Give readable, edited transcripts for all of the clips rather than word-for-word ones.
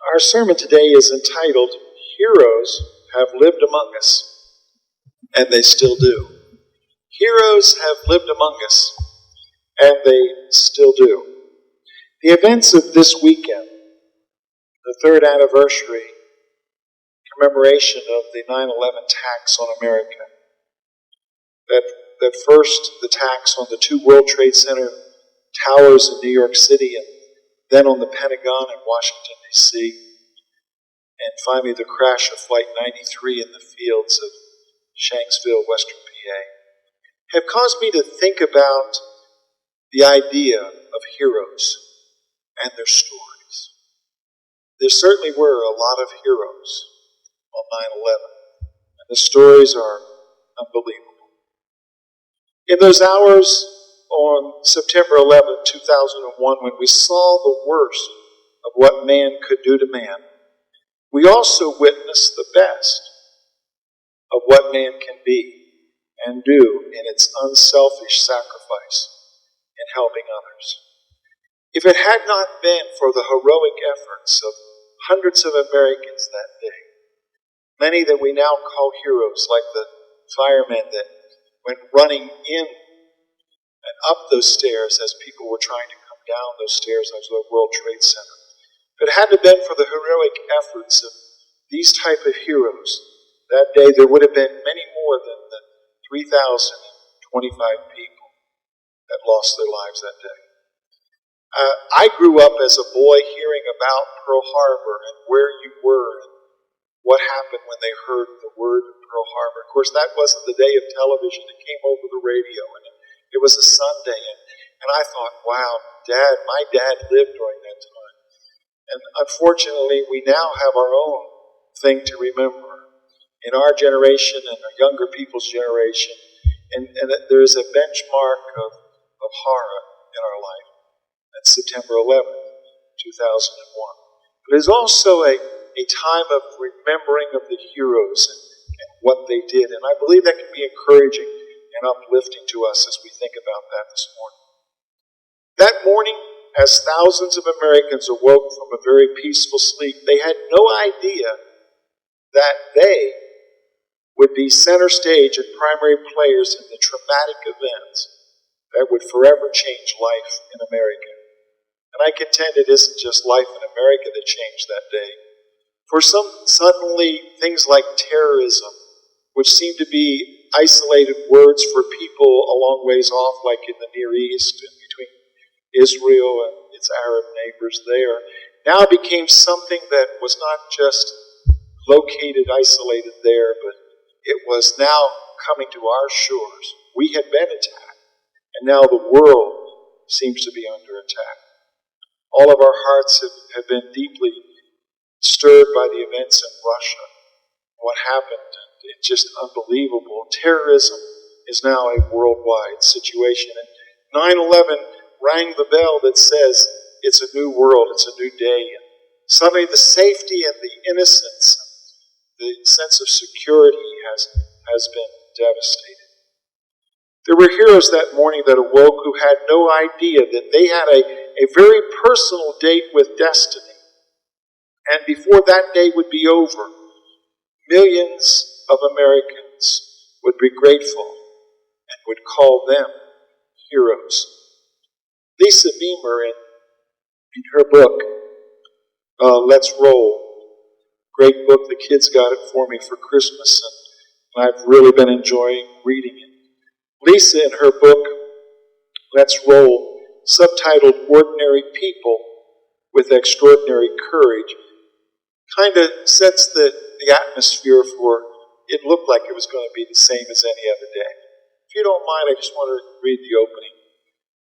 Our sermon today is entitled, Heroes Have Lived Among Us, and They Still Do. Heroes have lived among us, and they still do. The events of this weekend, the third anniversary commemoration of the 9/11 attacks on America, that first the attacks on the two World Trade Center towers in New York City, and then on the Pentagon in Washington, D.C., and finally the crash of Flight 93 in the fields of Shanksville, Western PA, have caused me to think about the idea of heroes and their stories. There certainly were a lot of heroes on 9/11, and the stories are unbelievable. In those hours on September 11, 2001, when we saw the worst of what man could do to man, we also witnessed the best of what man can be and do in its unselfish sacrifice in helping others. If it had not been for the heroic efforts of hundreds of Americans that day, many that we now call heroes, like the firemen that went running in and up those stairs as people were trying to come down those stairs of the World Trade Center. If it hadn't been for the heroic efforts of these type of heroes, that day there would have been many more than the 3,025 people that lost their lives that day. I grew up as a boy hearing about Pearl Harbor and where you were and what happened when they heard the word Pearl Harbor. Of course, that wasn't the day of television. It came over the radio, and it was a Sunday. And I thought, wow, my dad lived during that time. And unfortunately, we now have our own thing to remember in our generation and our younger people's generation. And there is a benchmark of horror in our life. That's September 11th, 2001. But it's also a time of remembering of the heroes and what they did. And I believe that can be encouraging and uplifting to us as we think about that this morning. That morning, as thousands of Americans awoke from a very peaceful sleep, they had no idea that they would be center stage and primary players in the traumatic events that would forever change life in America. And I contend it isn't just life in America that changed that day. For some, suddenly, things like terrorism, which seem to be isolated words for people a long ways off, like in the Near East and between Israel and its Arab neighbors there, now became something that was not just located, isolated there, but it was now coming to our shores. We had been attacked, and now the world seems to be under attack. All of our hearts have been deeply stirred by the events in Russia. What happened, it's just unbelievable. Terrorism is now a worldwide situation. And 9/11 rang the bell that says it's a new world, it's a new day. And suddenly the safety and the innocence, the sense of security has been devastated. There were heroes that morning that awoke who had no idea that they had a very personal date with destiny. And before that day would be over, millions of Americans would be grateful and would call them heroes. Lisa Beamer, in her book, Let's Roll, great book, the kids got it for me for Christmas, and I've really been enjoying reading it. Lisa, in her book, Let's Roll, subtitled Ordinary People with Extraordinary Courage, kind of sets the atmosphere for it looked like it was going to be the same as any other day. If you don't mind, I just want to read the opening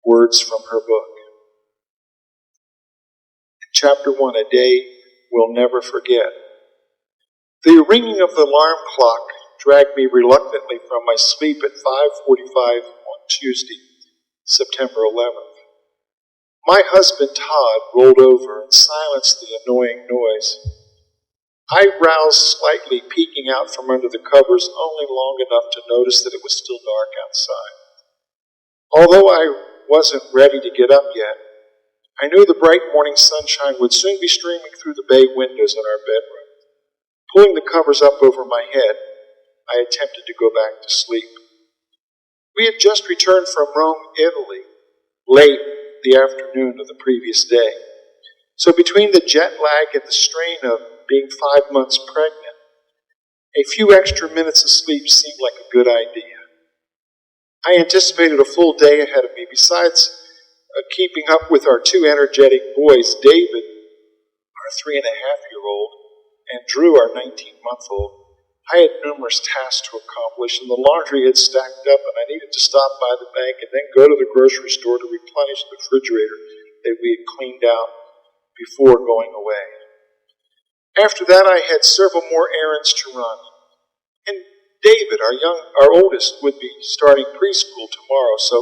words from her book. Chapter 1, A Day We'll Never Forget. The ringing of the alarm clock dragged me reluctantly from my sleep at 5:45 on Tuesday, September 11th. My husband, Todd, rolled over and silenced the annoying noise. I roused slightly, peeking out from under the covers only long enough to notice that it was still dark outside. Although I wasn't ready to get up yet, I knew the bright morning sunshine would soon be streaming through the bay windows in our bedroom. Pulling the covers up over my head, I attempted to go back to sleep. We had just returned from Rome, Italy, late the afternoon of the previous day. So between the jet lag and the strain of being 5 months pregnant, a few extra minutes of sleep seemed like a good idea. I anticipated a full day ahead of me. Besides keeping up with our two energetic boys, David, our 3.5-year-old, and Drew, our 19-month-old, I had numerous tasks to accomplish, and the laundry had stacked up, and I needed to stop by the bank and then go to the grocery store to replenish the refrigerator that we had cleaned out before going away. After that, I had several more errands to run. And David, our oldest, would be starting preschool tomorrow, so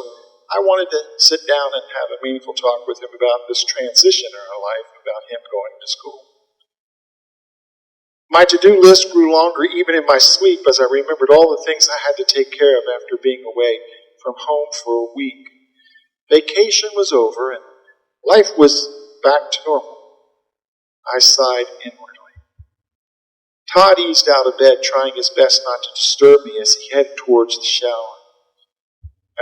I wanted to sit down and have a meaningful talk with him about this transition in our life, about him going to school. My to-do list grew longer even in my sleep as I remembered all the things I had to take care of after being away from home for a week. Vacation was over and life was back to normal. I sighed inwardly. Todd eased out of bed, trying his best not to disturb me as he headed towards the shower.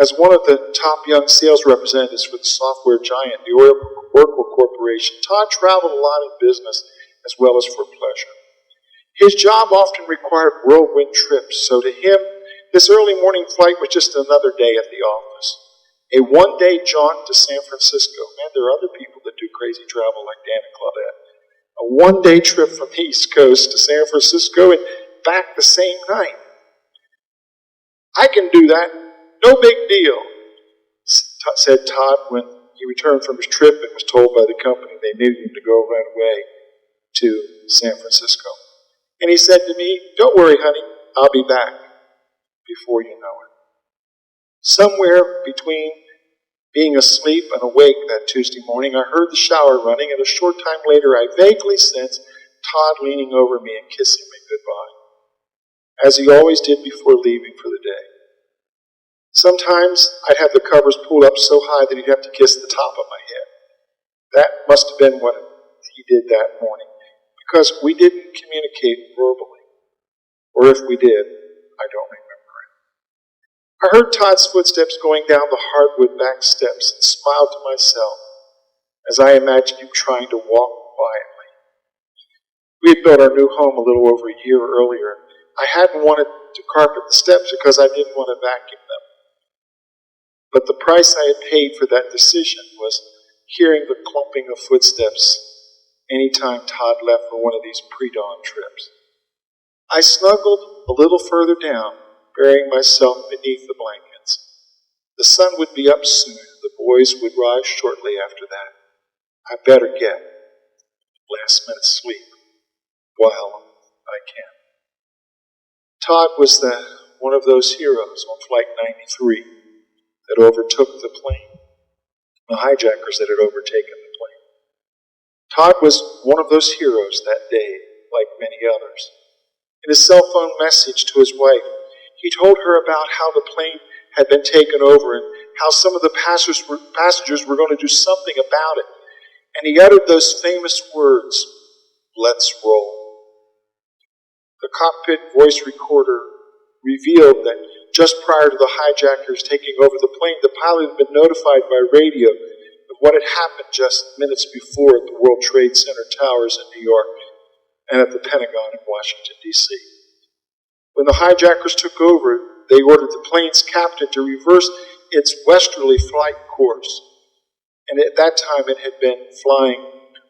As one of the top young sales representatives for the software giant, the Oracle Corporation, Todd traveled a lot in business as well as for pleasure. His job often required whirlwind trips, so to him, this early morning flight was just another day at the office. A one-day jaunt to San Francisco. Man, there are other people that do crazy travel like Dan and Claudette. A one-day trip from the East Coast to San Francisco and back the same night. I can do that. No big deal, said Todd when he returned from his trip and was told by the company they needed him to go right away to San Francisco. And he said to me, "Don't worry, honey, I'll be back," before you know it. Somewhere between being asleep and awake that Tuesday morning, I heard the shower running, and a short time later I vaguely sensed Todd leaning over me and kissing me goodbye, as he always did before leaving for the day. Sometimes I'd have the covers pulled up so high that he'd have to kiss the top of my head. That must have been what he did that morning, because we didn't communicate verbally. Or if we did, I don't remember it. I heard Todd's footsteps going down the hardwood back steps and smiled to myself as I imagined him trying to walk quietly. We had built our new home a little over a year earlier. I hadn't wanted to carpet the steps because I didn't want to vacuum them. But the price I had paid for that decision was hearing the clumping of footsteps anytime Todd left for one of these pre-dawn trips. I snuggled a little further down, burying myself beneath the blankets. The sun would be up soon. The boys would rise shortly after that. I better get last-minute sleep while I can. Todd was one of those heroes on Flight 93 that overtook the plane, the hijackers that had overtaken the plane. Todd was one of those heroes that day, like many others. In his cell phone message to his wife, he told her about how the plane had been taken over and how some of the passengers were going to do something about it. And he uttered those famous words, "Let's roll." The cockpit voice recorder revealed that just prior to the hijackers taking over the plane, the pilot had been notified by radio of what had happened just minutes before at the World Trade Center towers in New York and at the Pentagon in Washington, D.C. When the hijackers took over, they ordered the plane's captain to reverse its westerly flight course. And at that time, it had been flying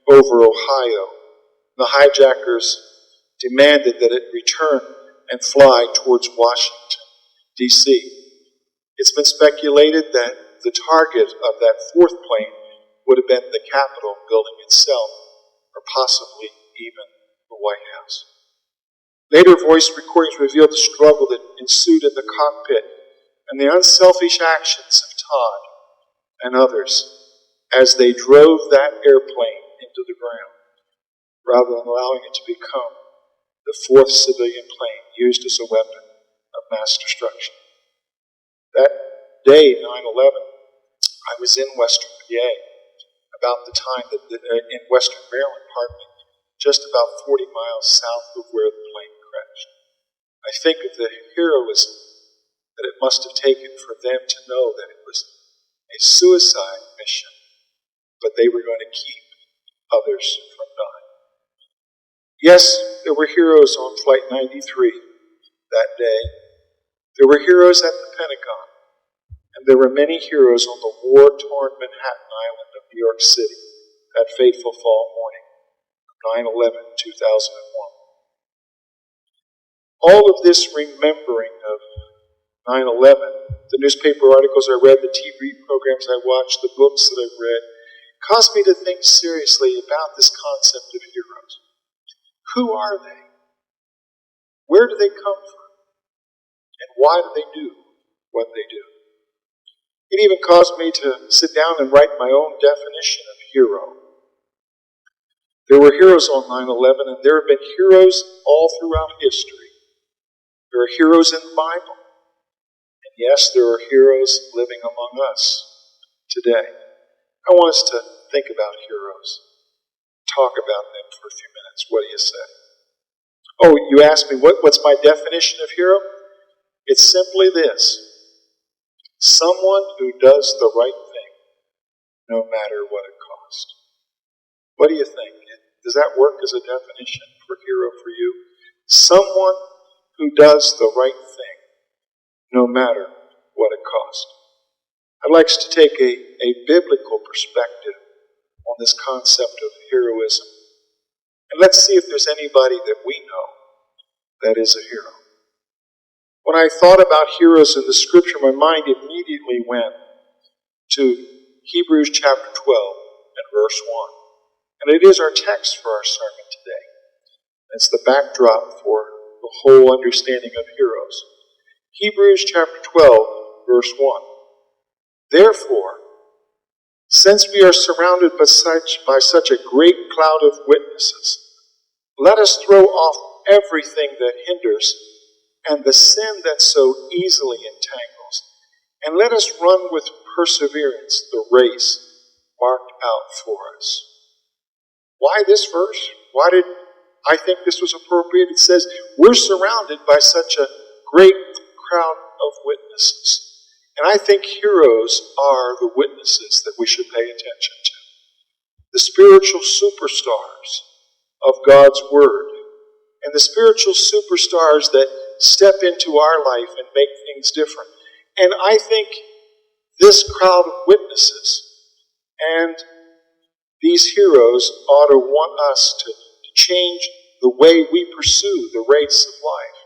over Ohio. The hijackers demanded that it return and fly towards Washington, D.C. It's been speculated that the target of that fourth plane would have been the Capitol building itself, or possibly even the White House. Later voice recordings revealed the struggle that ensued in the cockpit and the unselfish actions of Todd and others as they drove that airplane into the ground, rather than allowing it to become the fourth civilian plane used as a weapon of mass destruction. That day, 9/11, I was in Western PA, about the time that in Western Maryland, just about 40 miles south of where the plane crashed. I think of the heroism that it must have taken for them to know that it was a suicide mission, but they were going to keep others from dying. Yes, there were heroes on Flight 93 that day. There were heroes at the Pentagon. And there were many heroes on the war-torn Manhattan Island of New York City that fateful fall morning of 9/11/2001. All of this remembering of 9/11, the newspaper articles I read, the TV programs I watched, the books that I've read, caused me to think seriously about this concept of heroes. Who are they? Where do they come from? And why do they do what they do? It even caused me to sit down and write my own definition of hero. There were heroes on 9/11, and there have been heroes all throughout history. There are heroes in the Bible. And yes, there are heroes living among us today. I want us to think about heroes. Talk about them for a few minutes. What do you say? Oh, you asked me, what's my definition of hero? It's simply this. Someone who does the right thing, no matter what it costs. What do you think? Does that work as a definition for hero for you? Someone who does the right thing, no matter what it costs. I'd like us to take a biblical perspective on this concept of heroism. And let's see if there's anybody that we know that is a hero. When I thought about heroes in the scripture, my mind immediately went to Hebrews chapter 12 and verse 1. And it is our text for our sermon today. It's the backdrop for the whole understanding of heroes. Hebrews chapter 12, verse 1. Therefore, since we are surrounded by such a great cloud of witnesses, let us throw off everything that hinders and the sin that so easily entangles, and let us run with perseverance the race marked out for us. Why this verse? Why did I think this was appropriate? It says, we're surrounded by such a great crowd of witnesses. And I think heroes are the witnesses that we should pay attention to. The spiritual superstars of God's Word. And the spiritual superstars that step into our life and make things different. And I think this crowd of witnesses and these heroes ought to want us to change the way we pursue the race of life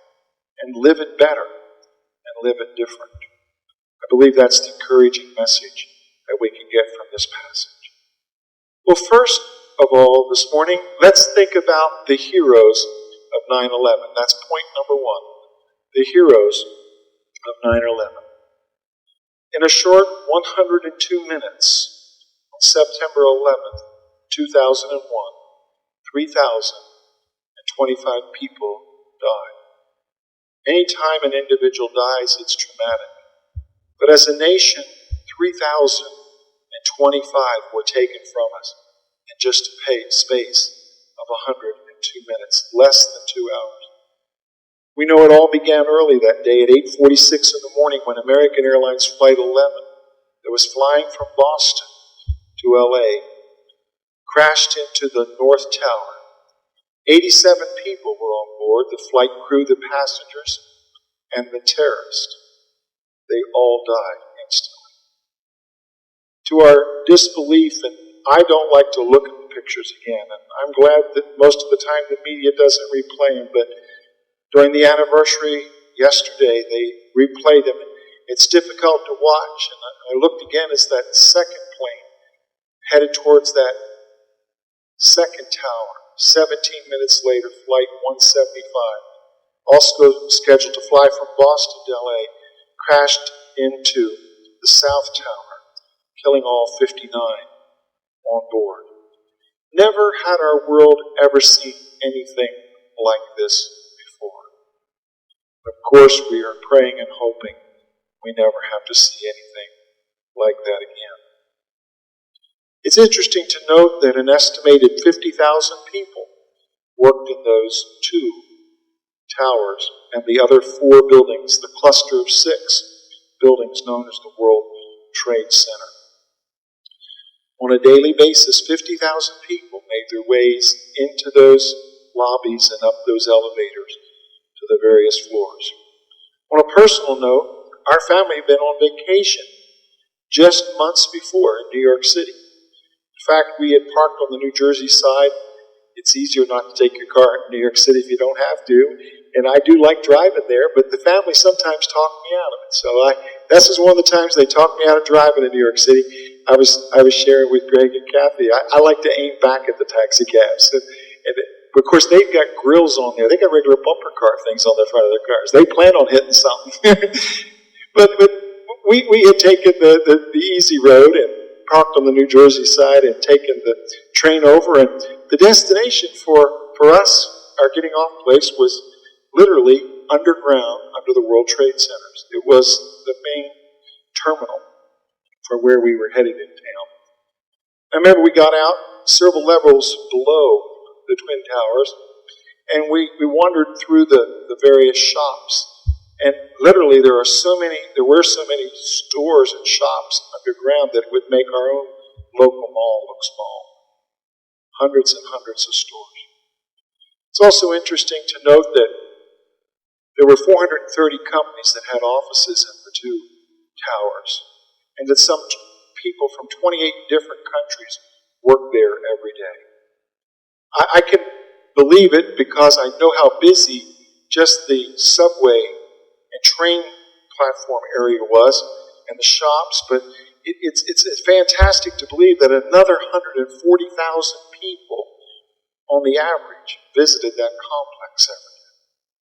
and live it better and live it different. I believe that's the encouraging message that we can get from this passage. Well, first of all, this morning, let's think about the heroes of 9/11. That's point number one. The heroes of 9/11. In a short 102 minutes, on September 11th, 2001, 3,025 people died. Anytime an individual dies, it's traumatic. But as a nation, 3,025 were taken from us in just a space of 102 minutes, less than 2 hours. We know it all began early that day at 8:46 in the morning when American Airlines Flight 11, that was flying from Boston to LA, crashed into the North Tower. 87 people were on board, the flight crew, the passengers, and the terrorist. They all died instantly. To our disbelief, and I don't like to look at the pictures again, and I'm glad that most of the time the media doesn't replay them, but during the anniversary yesterday, they replayed them. It's difficult to watch, and I looked again as that second plane headed towards that second tower. 17 minutes later, Flight 175, also scheduled to fly from Boston to LA, crashed into the South Tower, killing all 59 on board. Never had our world ever seen anything like this before. Of course, we are praying and hoping we never have to see anything like that again. It's interesting to note that an estimated 50,000 people worked in those 2 towers and the other 4 buildings, the cluster of 6 buildings known as the World Trade Center. On a daily basis, 50,000 people made their ways into those lobbies and up those elevators to the various floors. On a personal note, our family had been on vacation just months before in New York City. In fact, we had parked on the New Jersey side. It's easier not to take your car in New York City if you don't have to. And I do like driving there, but the family sometimes talked me out of it. So this is one of the times they talked me out of driving in New York City. I was sharing with Greg and Kathy. I like to aim back at the taxi cabs. And of course, they've got grills on there. They got regular bumper car things on the front of their cars. They plan on hitting something. but we had taken the easy road and parked on the New Jersey side and taken the train over. And the destination for us, our getting off place, was literally underground under the World Trade Centers. It was the main terminal for where we were headed in town. I remember we got out several levels below the Twin Towers, and we wandered through the various shops. And literally there were so many stores and shops underground that it would make our own local mall look small. Hundreds and hundreds of stores. It's also interesting to note that there were 430 companies that had offices in the 2 towers, and that some people from 28 different countries worked there every day. I can believe it because I know how busy just the subway and train platform area was, and the shops, but it's fantastic to believe that another 140,000 people on the average visited that complex every day.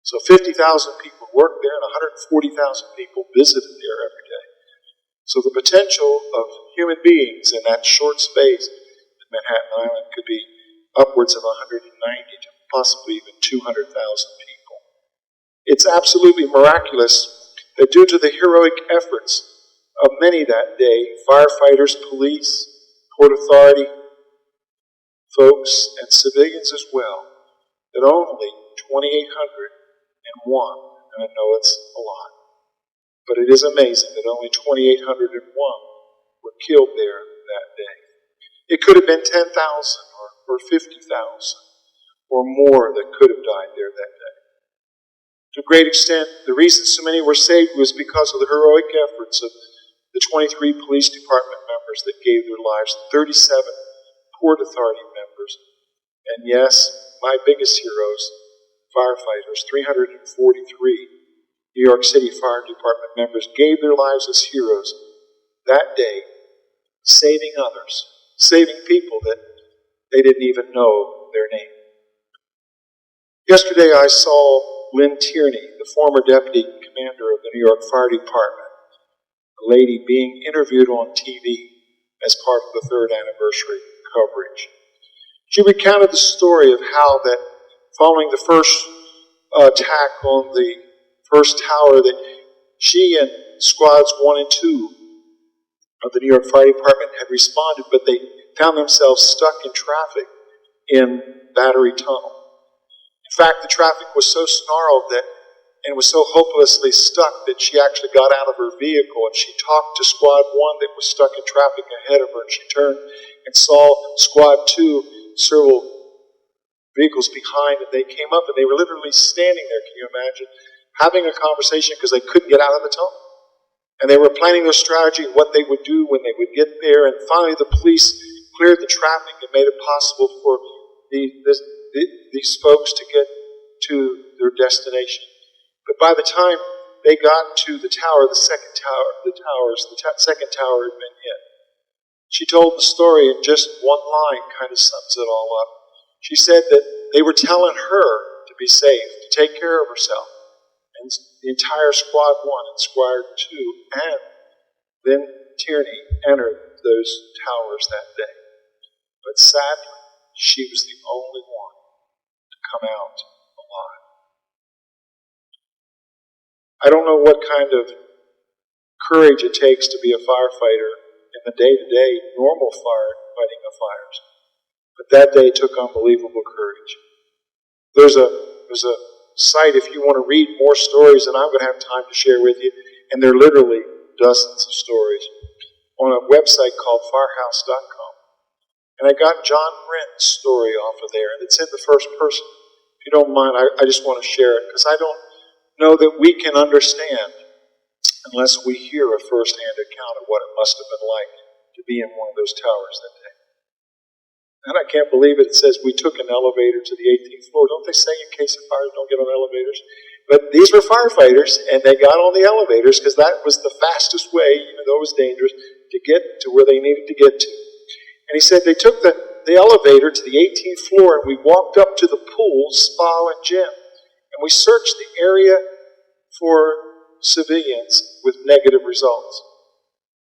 So 50,000 people worked there and 140,000 people visited there every day. So the potential of human beings in that short space in Manhattan Island could be upwards of 190 to possibly even 200,000 people. It's absolutely miraculous that due to the heroic efforts of many that day, firefighters, police, Port Authority folks, and civilians as well, that only 2,801, and I know it's a lot, but it is amazing that only 2,801 were killed there that day. It could have been 10,000 or 50,000 or more that could have died there that day. To a great extent, the reason so many were saved was because of the heroic efforts of the 23 police department members that gave their lives, 37 Port Authority members, and yes, my biggest heroes, firefighters, 343 New York City Fire Department members gave their lives as heroes that day, saving others, saving people that they didn't even know their name. Yesterday I saw Lynn Tierney, the former deputy commander of the New York Fire Department, a lady being interviewed on TV as part of the 3rd anniversary coverage. She recounted the story of how that following the first attack on the first tower, that she and squads 1 and 2 of the New York Fire Department had responded, but they found themselves stuck in traffic in Battery Tunnel. In fact, the traffic was so snarled and was so hopelessly stuck that she actually got out of her vehicle and she talked to Squad 1 that was stuck in traffic ahead of her, and she turned and saw Squad 2 several vehicles behind, and they came up and they were literally standing there, can you imagine, having a conversation because they couldn't get out of the tunnel. And they were planning their strategy and what they would do when they would get there, and finally the police cleared the traffic and made it possible for these folks to get to their destination. But by the time they got to the tower, the second tower had been hit. She told the story in just one line, kind of sums it all up. She said that they were telling her to be safe, to take care of herself. And the entire Squad 1 and Squad 2 and then Tierney entered those towers that day. But sadly, she was the only one to come out alive. I don't know what kind of courage it takes to be a firefighter in the day-to-day normal fire fighting the fires. But that day took unbelievable courage. There's a site if you want to read more stories than I'm going to have time to share with you, and there are literally dozens of stories, on a website called firehouse.com. And I got John Brent's story off of there, and it's in the first person. If you don't mind, I just want to share it, because I don't know that we can understand unless we hear a first-hand account of what it must have been like to be in one of those towers that day. And I can't believe it. It says we took an elevator to the 18th floor. Don't they say in case of fires, don't get on elevators? But these were firefighters, and they got on the elevators because that was the fastest way, even though it was dangerous, to get to where they needed to get to. And he said they took the elevator to the 18th floor, and we walked up to the pool, spa, and gym. And we searched the area for civilians with negative results.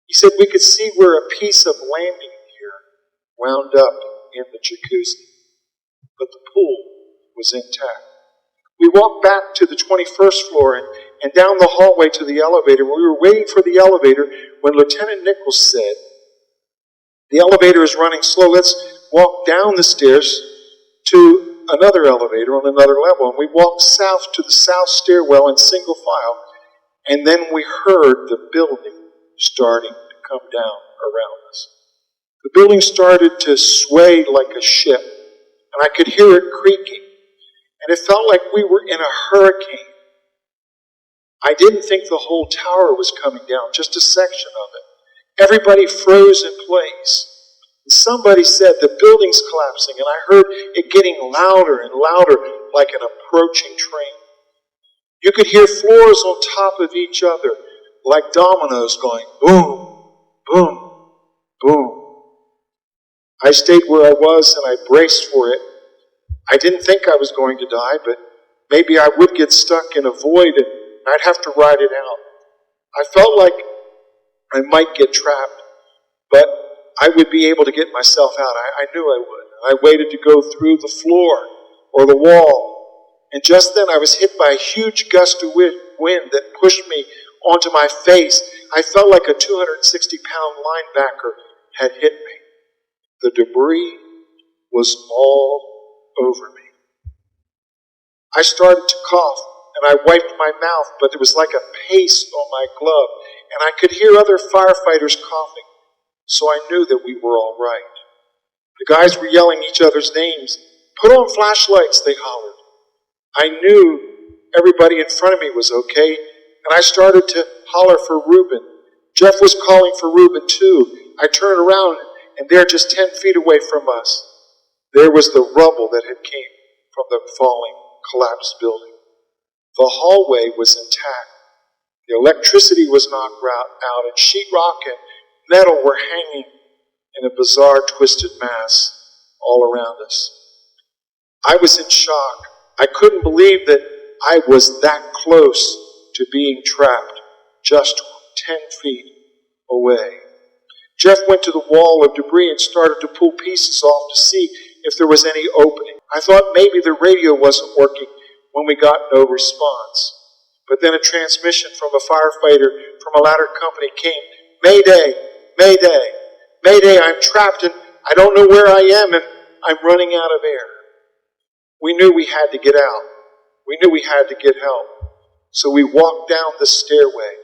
He said we could see where a piece of landing gear wound up in the jacuzzi, but the pool was intact. We walked back to the 21st floor and down the hallway to the elevator. We were waiting for the elevator when Lieutenant Nichols said, "The elevator is running slow. Let's walk down the stairs to another elevator on another level." And we walked south to the south stairwell in single file, and then we heard the building starting to come down around us. The building started to sway like a ship, and I could hear it creaking, and it felt like we were in a hurricane. I didn't think the whole tower was coming down, just a section of it. Everybody froze in place. And somebody said, "The building's collapsing," and I heard it getting louder and louder like an approaching train. You could hear floors on top of each other like dominoes going boom, boom, boom. I stayed where I was and I braced for it. I didn't think I was going to die, but maybe I would get stuck in a void and I'd have to ride it out. I felt like I might get trapped, but I would be able to get myself out. I knew I would. I waited to go through the floor or the wall, and just then I was hit by a huge gust of wind that pushed me onto my face. I felt like a 260-pound linebacker had hit me. The debris was all over me. I started to cough, and I wiped my mouth, but it was like a paste on my glove, and I could hear other firefighters coughing, so I knew that we were all right. The guys were yelling each other's names. "Put on flashlights," they hollered. I knew everybody in front of me was okay, and I started to holler for Reuben. Jeff was calling for Reuben too. I turned around, and there, just 10 feet away from us, there was the rubble that had came from the falling, collapsed building. The hallway was intact. The electricity was knocked out, and sheetrock and metal were hanging in a bizarre, twisted mass all around us. I was in shock. I couldn't believe that I was that close to being trapped, just 10 feet away. Jeff went to the wall of debris and started to pull pieces off to see if there was any opening. I thought maybe the radio wasn't working when we got no response. But then a transmission from a firefighter from a ladder company came. "Mayday, mayday, mayday, I'm trapped and I don't know where I am and I'm running out of air." We knew we had to get out. We knew we had to get help. So we walked down the stairway.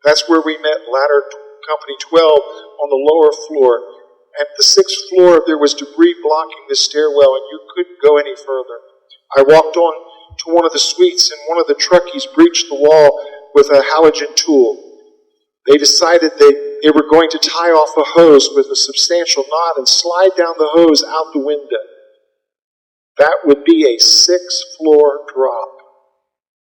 That's where we met Ladder Company 12 on the lower floor. At the 6th floor, there was debris blocking the stairwell, and you couldn't go any further. I walked on to one of the suites, and one of the truckies breached the wall with a halogen tool. They decided they were going to tie off a hose with a substantial knot and slide down the hose out the window. That would be a 6th-floor drop.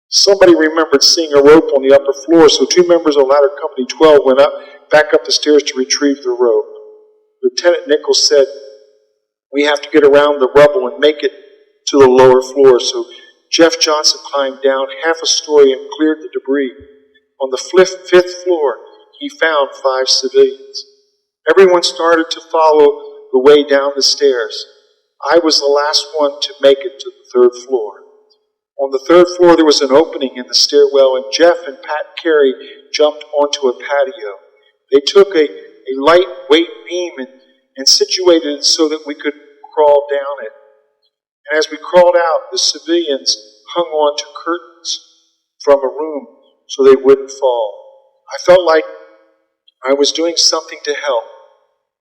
Somebody remembered seeing a rope on the upper floor, so 2 members of Ladder Company 12 went back up the stairs to retrieve the rope. Lieutenant Nichols said, "We have to get around the rubble and make it to the lower floor." So Jeff Johnson climbed down half a story and cleared the debris. On the 5th floor, he found 5 civilians. Everyone started to follow the way down the stairs. I was the last one to make it to the 3rd floor. On the 3rd floor, there was an opening in the stairwell, and Jeff and Pat Carey jumped onto a patio. They took a lightweight beam and situated it so that we could crawl down it. And as we crawled out, the civilians hung on to curtains from a room so they wouldn't fall. I felt like I was doing something to help.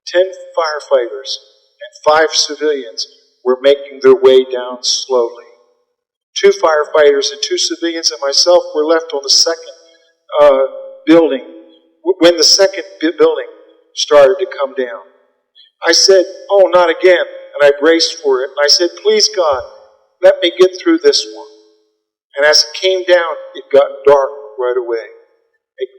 10 firefighters and 5 civilians were making their way down slowly. 2 firefighters and 2 civilians and myself were left on the second building when the second building started to come down. I said, "Oh, not again," and I braced for it. And I said, "Please, God, let me get through this one." And as it came down, it got dark right away.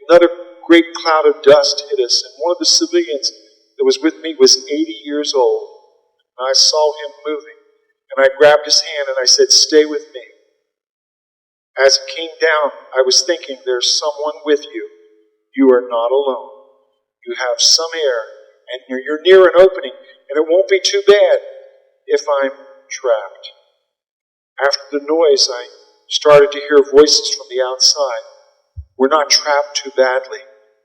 Another great cloud of dust hit us, and one of the civilians that was with me was 80 years old. And I saw him moving, and I grabbed his hand and I said, "Stay with me." As it came down, I was thinking, there's someone with you. You are not alone. You have some air, and you're near an opening, and it won't be too bad if I'm trapped. After the noise, I started to hear voices from the outside. We're not trapped too badly.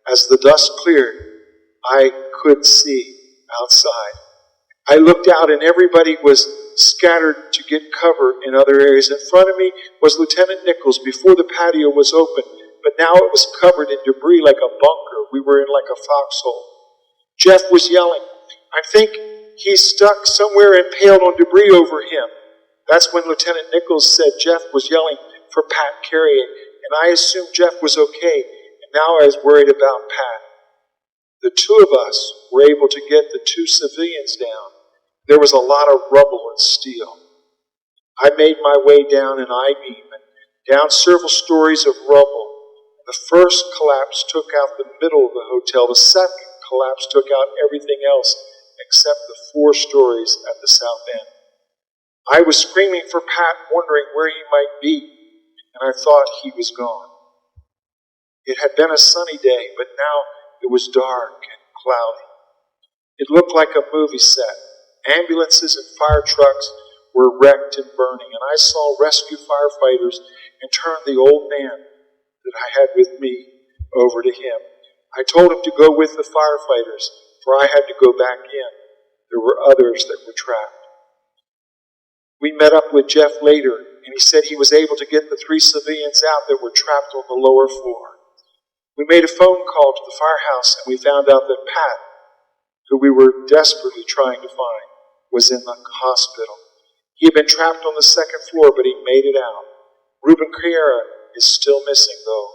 As the dust cleared, I could see outside. I looked out and everybody was scattered to get cover in other areas. In front of me was Lieutenant Nichols before the patio was open, but now it was covered in debris like a bunker. We were in like a foxhole. Jeff was yelling. I think he's stuck somewhere impaled on debris over him. That's when Lieutenant Nichols said Jeff was yelling for Pat Carey, and I assumed Jeff was okay, and now I was worried about Pat. The 2 of us were able to get the 2 civilians down. There was a lot of rubble and steel. I made my way down an I-beam and down several stories of rubble. The first collapse took out the middle of the hotel. The second collapse took out everything else except the 4 stories at the south end. I was screaming for Pat, wondering where he might be, and I thought he was gone. It had been a sunny day, but now it was dark and cloudy. It looked like a movie set. Ambulances and fire trucks were wrecked and burning, and I saw rescue firefighters and turned the old man that I had with me over to him. I told him to go with the firefighters, for I had to go back in. There were others that were trapped. We met up with Jeff later, and he said he was able to get the 3 civilians out that were trapped on the lower floor. We made a phone call to the firehouse, and we found out that Pat, who we were desperately trying to find, was in the hospital. He had been trapped on the 2nd floor, but he made it out. Ruben Carrera is still missing, though.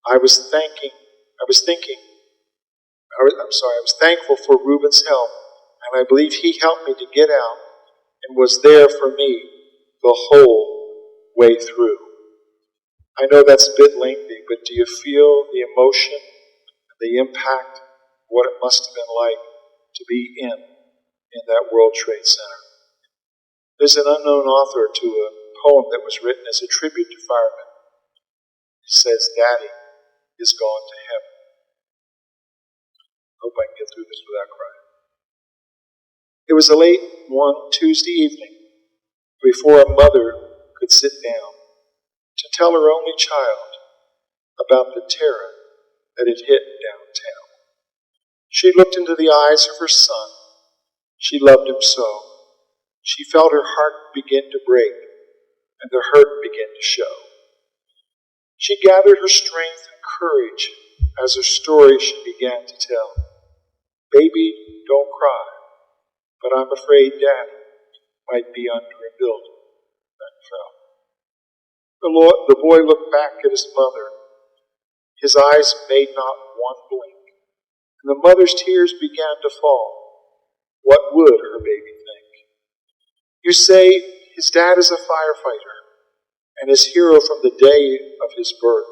I was thankful for Ruben's help, and I believe he helped me to get out and was there for me the whole way through. I know that's a bit lengthy, but do you feel the emotion and the impact of what it must have been like to be in that World Trade Center? There's an unknown author to a poem that was written as a tribute to firemen. It says, "Daddy is gone to heaven." I hope I can get through this without crying. It was a late one Tuesday evening before a mother could sit down to tell her only child about the terror that had hit downtown. She looked into the eyes of her son. She loved him so. She felt her heart begin to break and the hurt begin to show. She gathered her strength and courage as her story she began to tell. "Baby, don't cry, but I'm afraid Daddy might be under a building that fell." The boy looked back at his mother. His eyes made not one blink, and the mother's tears began to fall. What would her baby think? You say his dad is a firefighter and his hero from the day of his birth.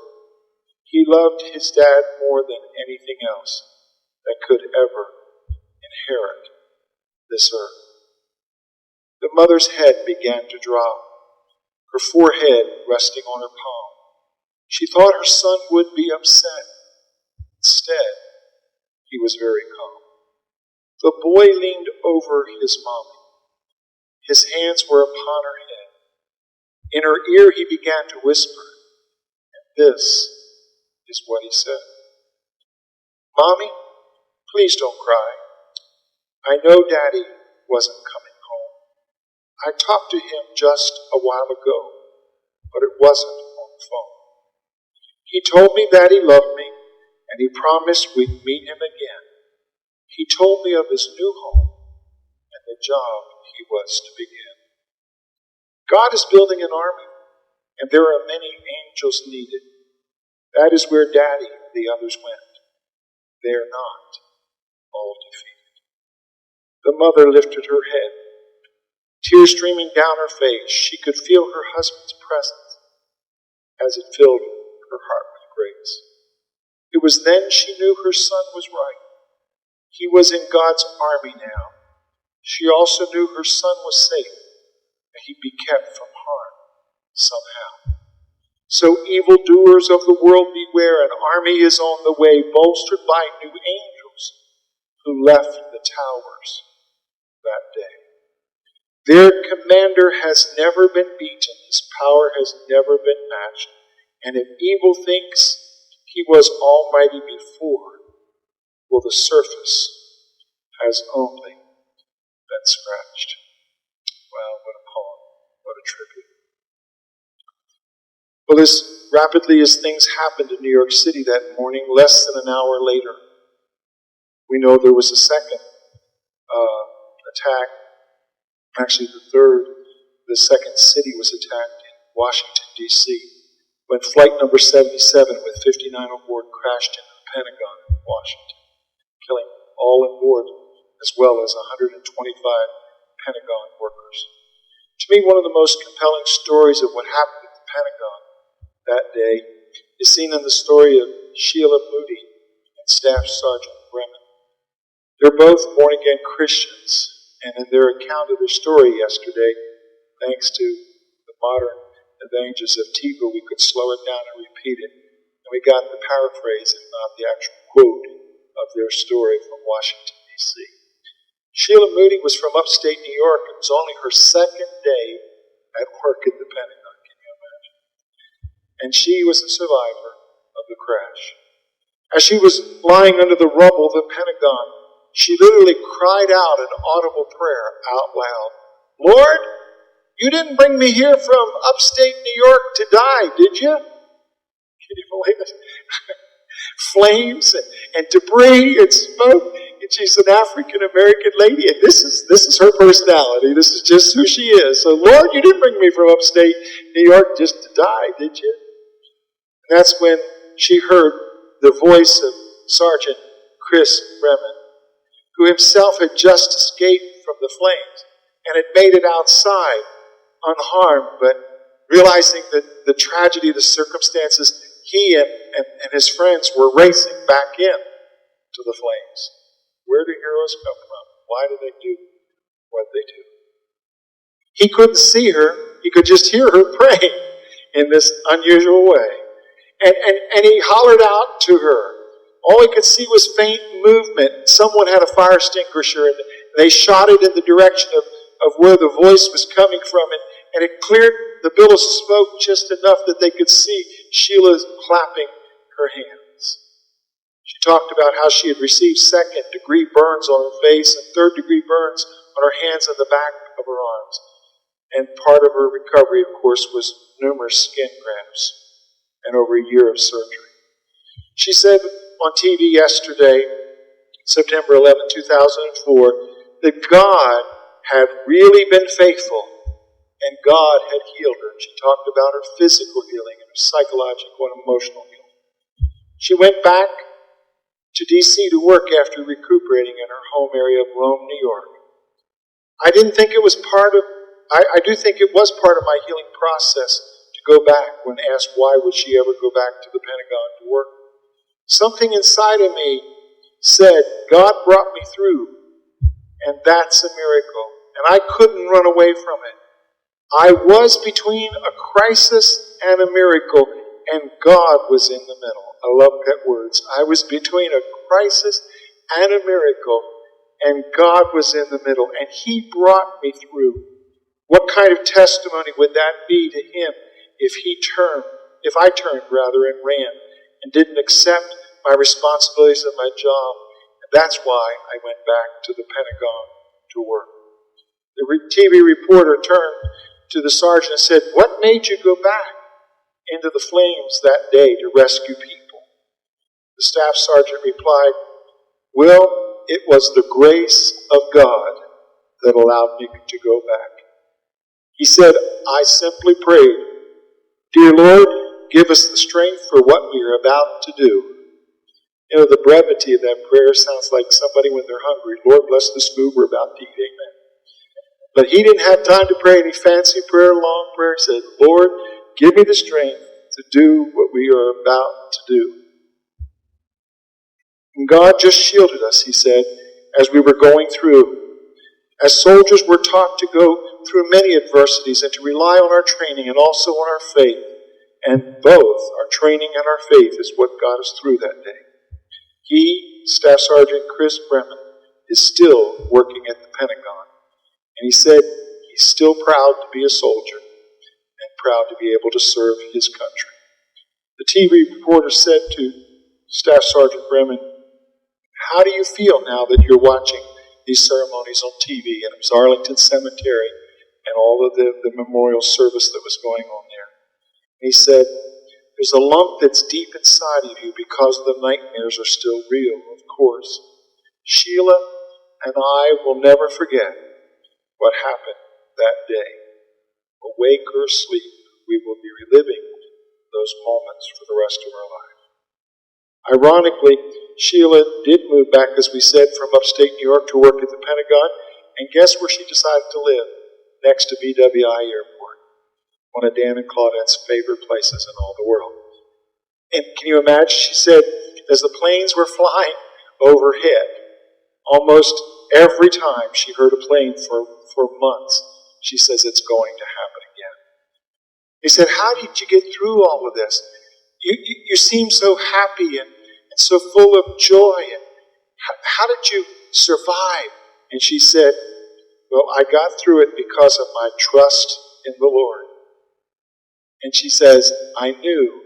He loved his dad more than anything else that could ever inherit this earth. The mother's head began to drop, her forehead resting on her palm. She thought her son would be upset. Instead, he was very calm. The boy leaned over his mommy. His hands were upon her head. In her ear he began to whisper, and this is what he said. "Mommy, please don't cry. I know Daddy wasn't coming home. I talked to him just a while ago, but it wasn't on the phone. He told me that he loved me, and he promised we'd meet him again. He told me of his new home and the job he was to begin. God is building an army, and there are many angels needed. That is where Daddy and the others went. They are not all defeated. The mother lifted her head, tears streaming down her face. She could feel her husband's presence as it filled her heart with grace. It was then she knew her son was right. He was in God's army now. She also knew her son was safe, and he'd be kept from harm somehow. So evildoers of the world beware, an army is on the way, bolstered by new angels who left the towers that day. Their commander has never been beaten, his power has never been matched, and if evil thinks he was almighty before, well, the surface has only been scratched. Wow, what a poem, what a tribute. Well, as rapidly as things happened in New York City that morning, less than an hour later, we know there was a second attack. Actually, the second city was attacked in Washington, D.C., when Flight number 77 with 59 on board crashed into the Pentagon in Washington, killing all on board as well as 125 Pentagon workers. To me, one of the most compelling stories of what happened at the Pentagon that day is seen in the story of Sheila Moody and Staff Sergeant Bremen. They're both born-again Christians, and in their account of their story yesterday, thanks to the modern advantages of TiVo, we could slow it down and repeat it, and we got the paraphrase, if not the actual quote, of their story from Washington, D.C. Sheila Moody was from upstate New York. It was only her second day at work at the Pentagon, can you imagine? And she was a survivor of the crash. As she was lying under the rubble of the Pentagon, she literally cried out an audible prayer out loud. Lord, you didn't bring me here from upstate New York to die, did you? Can you believe it? Flames and debris and smoke. And she's an African-American lady, and this is her personality. This is just who she is. So, Lord, you didn't bring me from upstate New York just to die, did you? And that's when she heard the voice of Sergeant Chris Bremen, who himself had just escaped from the flames and had made it outside unharmed, but realizing that the tragedy of the circumstances, he and his friends were racing back in to the flames. Where do heroes come from? Why do they do what they do? He couldn't see her. He could just hear her praying in this unusual way. And he hollered out to her. All he could see was faint movement. Someone had a fire extinguisher, and they shot it in the direction of where the voice was coming from, and it cleared the bill of smoke just enough that they could see Sheila clapping her hands. She talked about how she had received second-degree burns on her face and third-degree burns on her hands and the back of her arms. And part of her recovery, of course, was numerous skin grafts and over a year of surgery. She said on TV yesterday, September 11, 2004, that God had really been faithful and God had healed her. She talked about her physical healing and her psychological and emotional healing. She went back to D.C. to work after recuperating in her home area of Rome, New York. I do think it was part of my healing process to go back when asked why would she ever go back to the Pentagon to work. Something inside of me said, God brought me through, and that's a miracle. And I couldn't run away from it. I was between a crisis and a miracle, and God was in the middle. I love that words. I was between a crisis and a miracle, and God was in the middle, and He brought me through. What kind of testimony would that be to Him if I turned and ran and didn't accept my responsibilities of my job and that's why I went back to the Pentagon to work. The TV reporter turned to the sergeant and said, "What made you go back into the flames that day to rescue people?" The staff sergeant replied, "Well, it was the grace of God that allowed me to go back." He said, "I simply prayed, 'Dear Lord, give us the strength for what we are about to do.'" You know, the brevity of that prayer sounds like somebody when they're hungry. "Lord, bless this food we're about to eat." Amen. But he didn't have time to pray any fancy prayer, long prayer. He said, "Lord, give me the strength to do what we are about to do." And God just shielded us, he said, as we were going through. As soldiers, we're taught to go through many adversities and to rely on our training and also on our faith. And both our training and our faith is what got us through that day. He, Staff Sergeant Chris Bremen, is still working at the Pentagon. And he said he's still proud to be a soldier and proud to be able to serve his country. The TV reporter said to Staff Sergeant Bremen, "How do you feel now that you're watching these ceremonies on TV?" And it was Arlington Cemetery and all of the memorial service that was going on there. And he said, "There's a lump that's deep inside of you because the nightmares are still real, of course. Sheila and I will never forget what happened that day. Awake or asleep, we will be reliving those moments for the rest of our life." Ironically, Sheila did move back, as we said, from upstate New York to work at the Pentagon. And guess where she decided to live? Next to BWI Airport. One of Dan and Claudette's favorite places in all the world. And can you imagine? She said, as the planes were flying overhead, almost every time she heard a plane for months, she says, "It's going to happen again." He said, "How did you get through all of this? You seem so happy and so full of joy. And how did you survive?" And she said, "Well, I got through it because of my trust in the Lord." And she says, "I knew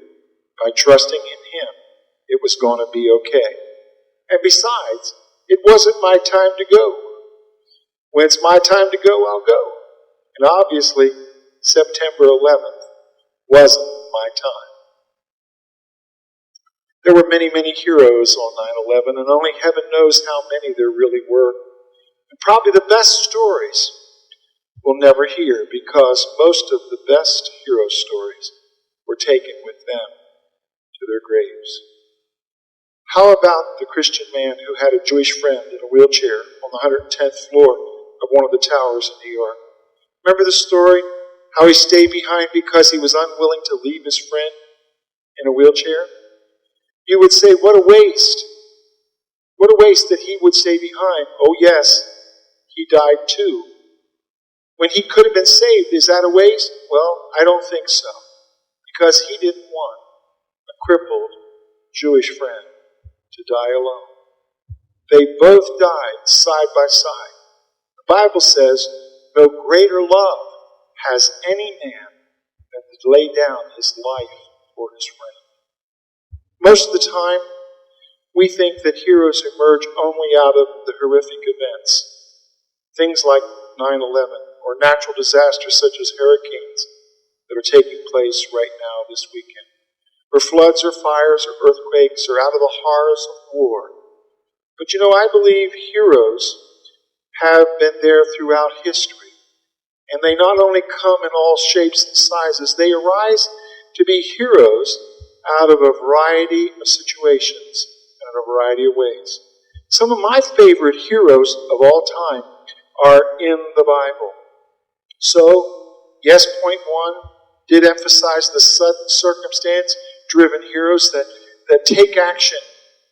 by trusting in Him, it was going to be okay. And besides, it wasn't my time to go. When it's my time to go, I'll go." And obviously, September 11th wasn't my time. There were many, many heroes on 9/11, and only heaven knows how many there really were. And probably the best stories we'll never hear, because most of the best hero stories were taken with them to their graves. How about the Christian man who had a Jewish friend in a wheelchair on the 110th floor of one of the towers in New York? Remember the story? How he stayed behind because he was unwilling to leave his friend in a wheelchair? You would say, what a waste. What a waste that he would stay behind. Oh yes, he died too. When he could have been saved, is that a waste? Well, I don't think so. Because he didn't want a crippled Jewish friend to die alone. They both died side by side. The Bible says, "No greater love has any man than to lay down his life for his friend." Most of the time, we think that heroes emerge only out of the horrific events. Things like 9/11 or natural disasters such as hurricanes that are taking place right now this weekend. Or floods or fires or earthquakes or out of the horrors of war. But you know, I believe heroes have been there throughout history. And they not only come in all shapes and sizes, they arise to be heroes out of a variety of situations and in a variety of ways. Some of my favorite heroes of all time are in the Bible. So, yes, point one did emphasize the sudden circumstance-driven heroes that take action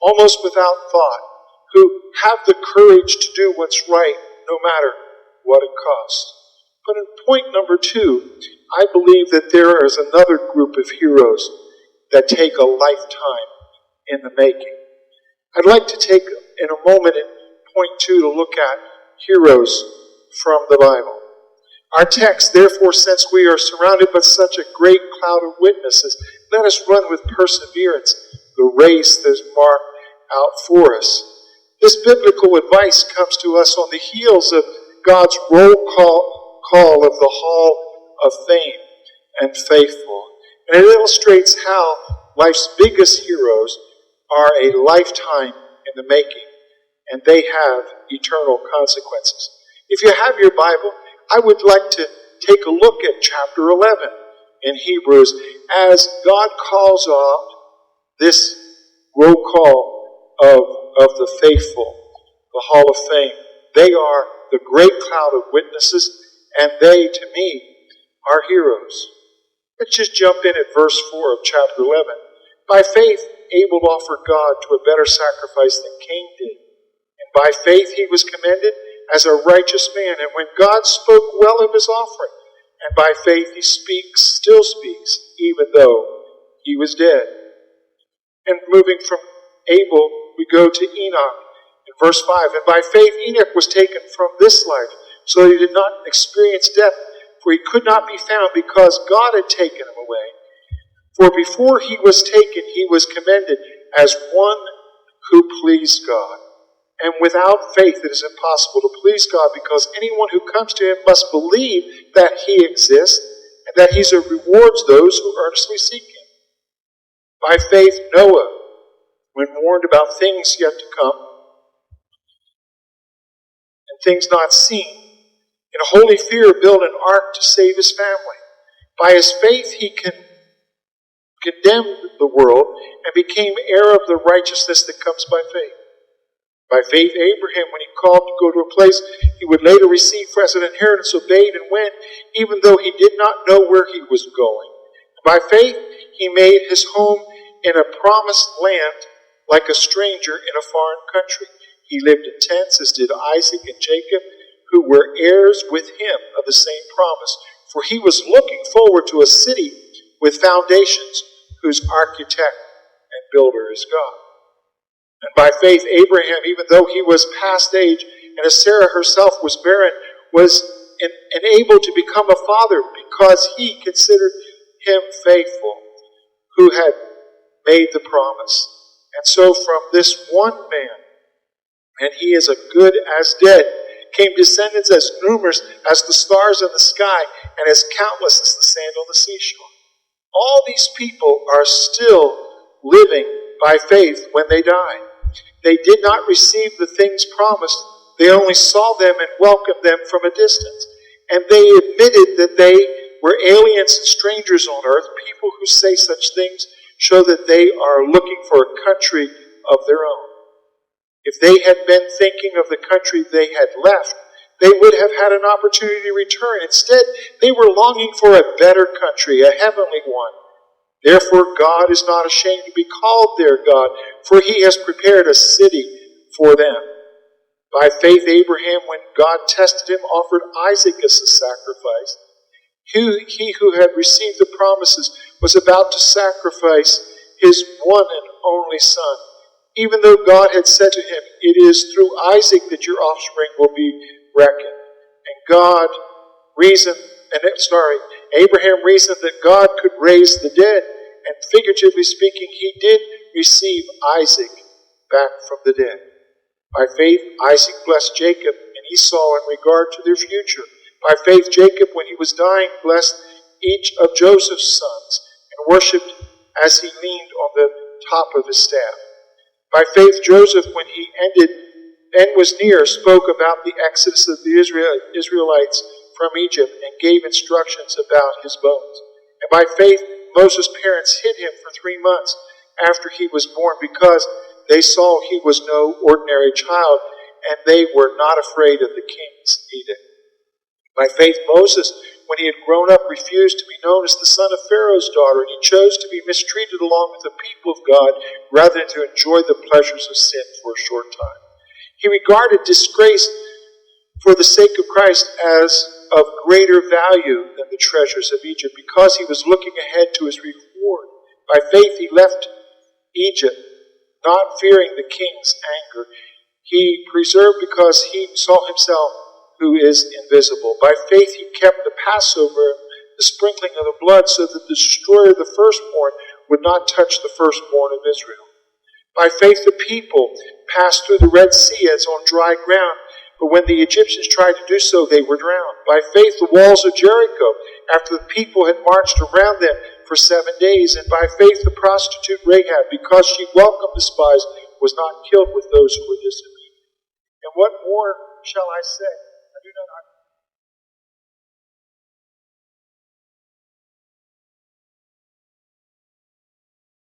almost without thought, who have the courage to do what's right no matter what it costs. But in point number two, I believe that there is another group of heroes that take a lifetime in the making. I'd like to take in a moment in point two to look at heroes from the Bible. Our text, therefore, since we are surrounded by such a great cloud of witnesses, let us run with perseverance the race that is marked out for us. This biblical advice comes to us on the heels of God's roll call of the Hall of Fame and Faithful. And it illustrates how life's biggest heroes are a lifetime in the making, and they have eternal consequences. If you have your Bible, I would like to take a look at chapter 11 in Hebrews as God calls out this roll call of the faithful, the Hall of Fame. They are the great cloud of witnesses, and they, to me, are heroes. Let's just jump in at verse 4 of chapter 11. By faith, Abel offered God to a better sacrifice than Cain did. And by faith he was commended as a righteous man. And when God spoke well of his offering, and by faith he still speaks, even though he was dead. And moving from Abel, we go to Enoch in verse 5. And by faith Enoch was taken from this life, so that he did not experience death, for he could not be found, because God had taken him away. For before he was taken, he was commended as one who pleased God. And without faith it is impossible to please God, because anyone who comes to him must believe that he exists, and that he rewards those who earnestly seek him. By faith Noah, when warned about things yet to come, and things not seen, in holy fear built an ark to save his family. By his faith he condemned the world and became heir of the righteousness that comes by faith. By faith Abraham, when he called to go to a place he would later receive for as an inheritance, obeyed and went, even though he did not know where he was going. By faith he made his home in a promised land like a stranger in a foreign country. He lived in tents, as did Isaac and Jacob, who were heirs with him of the same promise. For he was looking forward to a city with foundations, whose architect and builder is God. And by faith Abraham, even though he was past age, and as Sarah herself was barren, was enabled to become a father, because he considered him faithful who had made the promise. And so from this one man, and he is as good as dead, came descendants as numerous as the stars in the sky, and as countless as the sand on the seashore. All these people are still living by faith when they died. They did not receive the things promised. They only saw them and welcomed them from a distance. And they admitted that they were aliens and strangers on earth. People who say such things show that they are looking for a country of their own. If they had been thinking of the country they had left, they would have had an opportunity to return. Instead, they were longing for a better country, a heavenly one. Therefore, God is not ashamed to be called their God, for he has prepared a city for them. By faith, Abraham, when God tested him, offered Isaac as a sacrifice. He who had received the promises was about to sacrifice his one and only son, even though God had said to him, "It is through Isaac that your offspring will be reckoned." And Abraham reasoned that God could raise the dead, and figuratively speaking, he did receive Isaac back from the dead. By faith, Isaac blessed Jacob and Esau in regard to their future. By faith, Jacob, when he was dying, blessed each of Joseph's sons and worshipped as he leaned on the top of his staff. By faith, Joseph, when he was near, spoke about the exodus of the Israelites from Egypt and gave instructions about his bones. And by faith, Moses' parents hid him for 3 months after he was born, because they saw he was no ordinary child, and they were not afraid of the king's edict. By faith, Moses, when he had grown up, refused to be known as the son of Pharaoh's daughter, and he chose to be mistreated along with the people of God rather than to enjoy the pleasures of sin for a short time. He regarded disgrace for the sake of Christ as of greater value than the treasures of Egypt, because he was looking ahead to his reward. By faith he left Egypt, not fearing the king's anger. He preserved because he saw himself who is invisible. By faith he kept the Passover, the sprinkling of the blood, so that the destroyer of the firstborn would not touch the firstborn of Israel. By faith the people passed through the Red Sea as on dry ground, but when the Egyptians tried to do so, they were drowned. By faith the walls of Jericho, after the people had marched around them for 7 days, and by faith the prostitute Rahab, because she welcomed the spies, was not killed with those who were disobedient. And what more shall I say? I do not